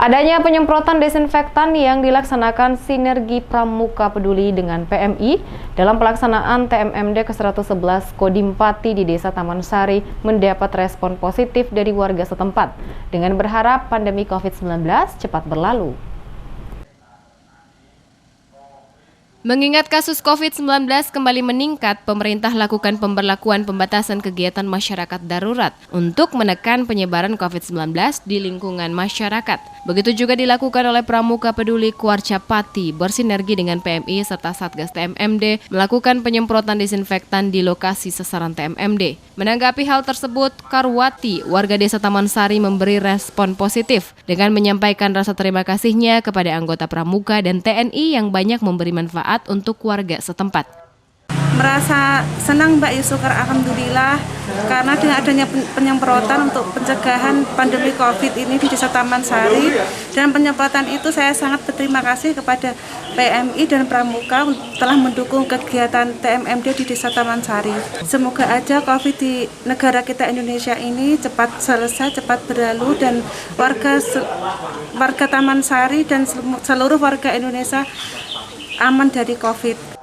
Adanya penyemprotan desinfektan yang dilaksanakan Sinergi Pramuka Peduli dengan PMI dalam pelaksanaan TMMD ke-111 Kodim Pati di Desa Taman Sari mendapat respon positif dari warga setempat dengan berharap pandemi COVID-19 cepat berlalu. Mengingat kasus COVID-19 kembali meningkat, pemerintah lakukan pemberlakuan pembatasan kegiatan masyarakat darurat untuk menekan penyebaran COVID-19 di lingkungan masyarakat. Begitu juga dilakukan oleh Pramuka Peduli Kuarca Pati bersinergi dengan PMI serta Satgas TMMD melakukan penyemprotan desinfektan di lokasi sasaran TMMD. Menanggapi hal tersebut, Karwati, warga Desa Taman Sari memberi respon positif dengan menyampaikan rasa terima kasihnya kepada anggota Pramuka dan TNI yang banyak memberi manfaat untuk warga setempat. Merasa senang Mbak Yusukar, alhamdulillah, karena dengan adanya penyemprotan untuk pencegahan pandemi COVID ini di Desa Taman Sari, dan penyemprotan itu saya sangat berterima kasih kepada PMI dan Pramuka telah mendukung kegiatan TMMD di Desa Taman Sari. Semoga aja COVID di negara kita Indonesia ini cepat selesai, cepat berlalu, dan warga Taman Sari dan seluruh warga Indonesia aman dari COVID.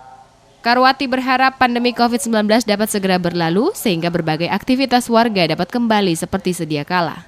Karwati berharap pandemi COVID-19 dapat segera berlalu sehingga berbagai aktivitas warga dapat kembali seperti sedia kala.